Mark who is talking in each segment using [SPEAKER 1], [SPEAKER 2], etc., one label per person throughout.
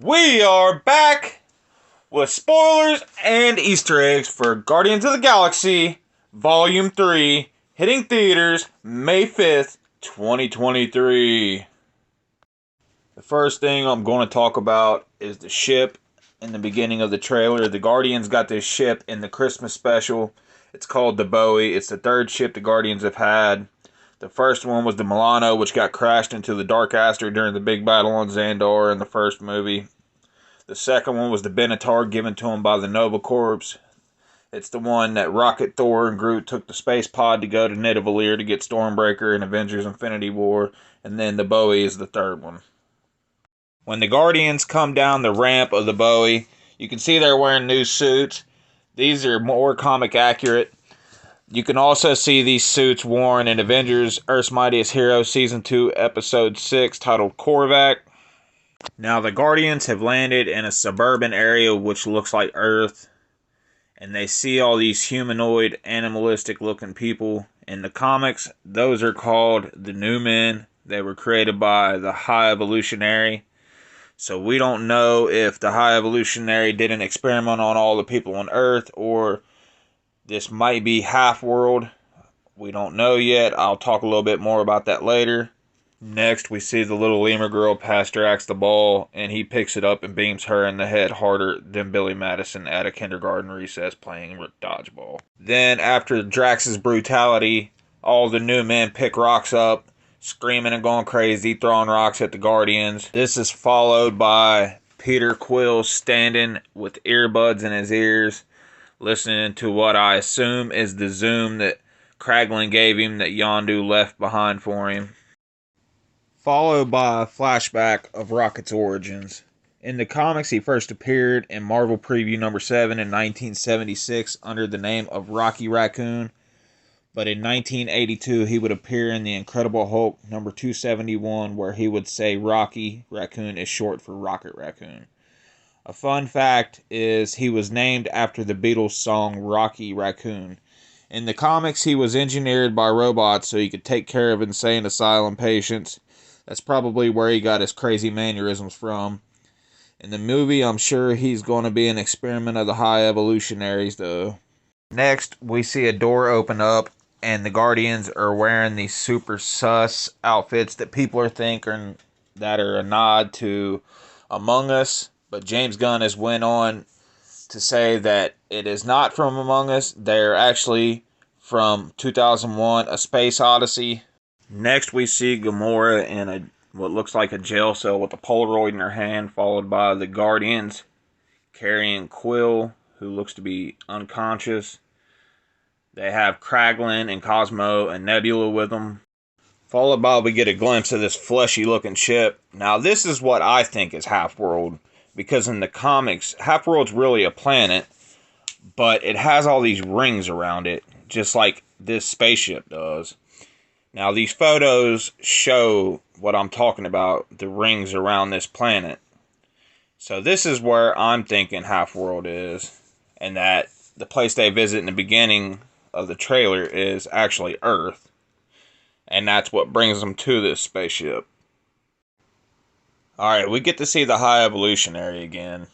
[SPEAKER 1] We are back with spoilers and Easter eggs for Guardians of the Galaxy Volume 3, hitting theaters May 5th, 2023. The first thing I'm going to talk about is the ship in the beginning of the trailer. The Guardians got this ship in the Christmas special. It's called the Bowie. It's the third ship the Guardians have had. The first one was the Milano, which got crashed into the Dark Aster during the big battle on Xandar in the first movie. The second one was the Benatar given to him by the Nova Corps. It's the one that Rocket, Thor, and Groot took the space pod to go to Nidavellir to get Stormbreaker in Avengers Infinity War. And then the Bowie is the third one. When the Guardians come down the ramp of the Bowie, you can see they're wearing new suits. These are more comic accurate. You can also see these suits worn in Avengers Earth's Mightiest Hero Season 2 Episode 6 titled Korvac. Now the Guardians have landed in a suburban area which looks like Earth. And they see all these humanoid, animalistic looking people. In the comics, those are called the New Men. They were created by the High Evolutionary. So we don't know if the High Evolutionary did an experiment on all the people on Earth, or this might be half-world. We don't know yet. I'll talk a little bit more about that later. Next, we see the little lemur girl pass Drax the ball, and he picks it up and beams her in the head harder than Billy Madison at a kindergarten recess playing dodgeball. Then, after Drax's brutality, all the new men pick rocks up, screaming and going crazy, throwing rocks at the Guardians. This is followed by Peter Quill standing with earbuds in his ears, listening to what I assume is the Zoom that Kraglin gave him that Yondu left behind for him. Followed by a flashback of Rocket's origins. In the comics, he first appeared in Marvel Preview number 7 in 1976 under the name of Rocky Raccoon. But in 1982, he would appear in The Incredible Hulk number 271, where he would say Rocky Raccoon is short for Rocket Raccoon. A fun fact is he was named after the Beatles song Rocky Raccoon. In the comics, he was engineered by robots so he could take care of insane asylum patients. That's probably where he got his crazy mannerisms from. In the movie, I'm sure he's going to be an experiment of the High Evolutionaries, though. Next, we see a door open up, and the Guardians are wearing these super sus outfits that people are thinking that are a nod to Among Us. But James Gunn has went on to say that it is not from Among Us. They're actually from 2001, A Space Odyssey. Next, we see Gamora in what looks like a jail cell with a Polaroid in her hand, followed by the Guardians carrying Quill, who looks to be unconscious. They have Kraglin and Cosmo and Nebula with them. Followed by, we get a glimpse of this fleshy-looking ship. Now, this is what I think is Half-World, because in the comics, Half-World's really a planet, but it has all these rings around it, just like this spaceship does. Now, these photos show what I'm talking about, the rings around this planet. So this is where I'm thinking Half-World is, and that the place they visit in the beginning of the trailer is actually Earth. And that's what brings them to this spaceship. Alright, we get to see the High Evolutionary again.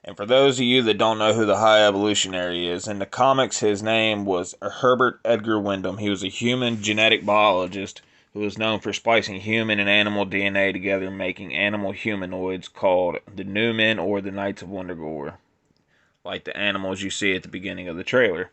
[SPEAKER 1] And for those of you that don't know who the High Evolutionary is, in the comics his name was Herbert Edgar Wyndham. He was a human genetic biologist who was known for splicing human and animal DNA together, making animal humanoids called the New Men or the Knights of Wundagore, like the animals you see at the beginning of the trailer.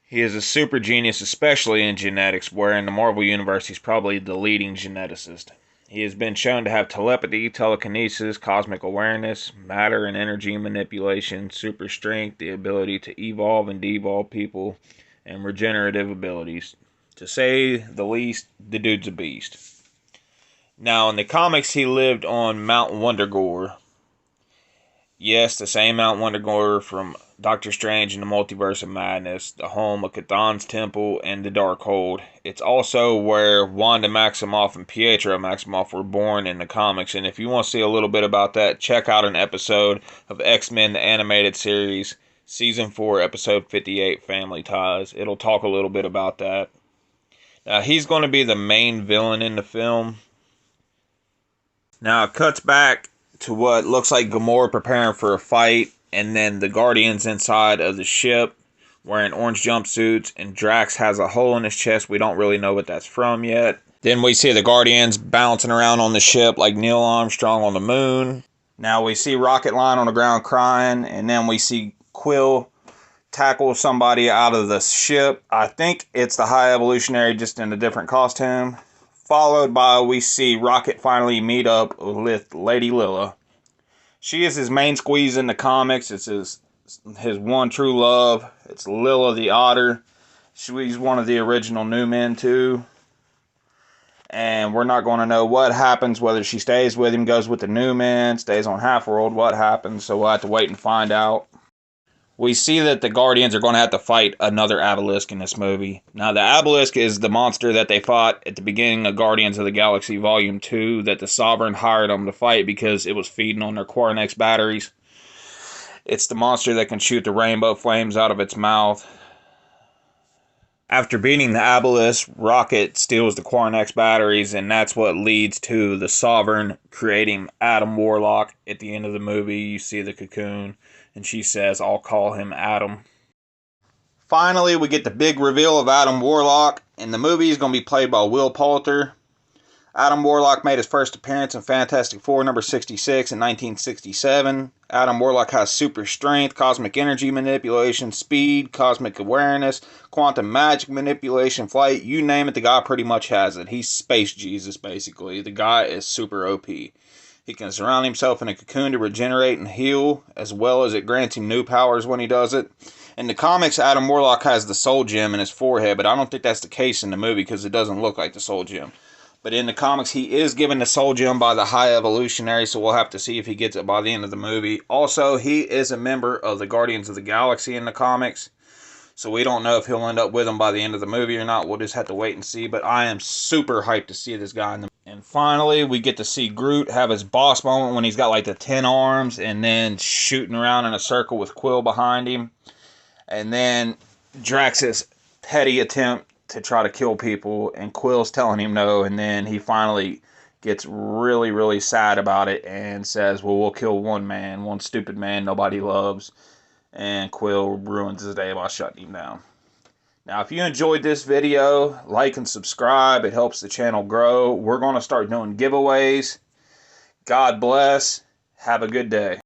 [SPEAKER 1] He is a super genius, especially in genetics, where in the Marvel Universe he's probably the leading geneticist. He has been shown to have telepathy, telekinesis, cosmic awareness, matter and energy manipulation, super strength, the ability to evolve and devolve people, and regenerative abilities. To say the least, the dude's a beast. Now, in the comics, he lived on Mount Wundagore. Yes, the same Mount Wundagore from Doctor Strange and the Multiverse of Madness, the home of Cthulhu's Temple and the Darkhold. It's also where Wanda Maximoff and Pietro Maximoff were born in the comics, and if you want to see a little bit about that, check out an episode of X-Men the Animated Series, Season 4, Episode 58, Family Ties. It'll talk a little bit about that. Now, he's going to be the main villain in the film. Now, it cuts back to what looks like Gamora preparing for a fight, and then the Guardians inside of the ship wearing orange jumpsuits, and Drax has a hole in his chest. We don't really know what that's from yet. Then we see the Guardians bouncing around on the ship like Neil Armstrong on the moon. Now we see Rocket lying on the ground crying, and then we see Quill tackle somebody out of the ship. I think it's the High Evolutionary, just in a different costume. Followed by, we see Rocket finally meet up with Lady Lilla. She is his main squeeze in the comics. It's his one true love. It's Lilla the Otter. She's one of the original New Men too. And we're not going to know what happens, whether she stays with him, goes with the New Men, stays on Half-World, what happens. So we'll have to wait and find out. We see that the Guardians are going to have to fight another Obelisk in this movie. Now, the Obelisk is the monster that they fought at the beginning of Guardians of the Galaxy Volume 2, that the Sovereign hired them to fight because it was feeding on their Quarnex batteries. It's the monster that can shoot the rainbow flames out of its mouth. After beating the Obelisk, Rocket steals the Quarnex batteries, and that's what leads to the Sovereign creating Adam Warlock. At the end of the movie, you see the cocoon, and she says, "I'll call him Adam." Finally, we get the big reveal of Adam Warlock, and the movie is going to be played by Will Poulter. Adam Warlock made his first appearance in Fantastic Four number 66 in 1967. Adam Warlock has super strength, cosmic energy manipulation, speed, cosmic awareness, quantum magic manipulation, flight, you name it, the guy pretty much has it. He's Space Jesus, basically. The guy is super OP. He can surround himself in a cocoon to regenerate and heal, as well as it grants him new powers when he does it. In the comics, Adam Warlock has the Soul Gem in his forehead, but I don't think that's the case in the movie because it doesn't look like the Soul Gem. But in the comics, he is given the Soul Gem by the High Evolutionary, so we'll have to see if he gets it by the end of the movie. Also, he is a member of the Guardians of the Galaxy in the comics, so we don't know if he'll end up with them by the end of the movie or not. We'll just have to wait and see, but I am super hyped to see this guy in the movie. And finally, we get to see Groot have his boss moment when he's got like the 10 arms and then shooting around in a circle with Quill behind him. And then Drax's petty attempt to try to kill people, and Quill's telling him no, and then he finally gets really, really sad about it and says, well, we'll kill one man, one stupid man nobody loves, and Quill ruins his day by shutting him down. Now, if you enjoyed this video, like and subscribe. It helps the channel grow. We're going to start doing giveaways. God bless. Have a good day.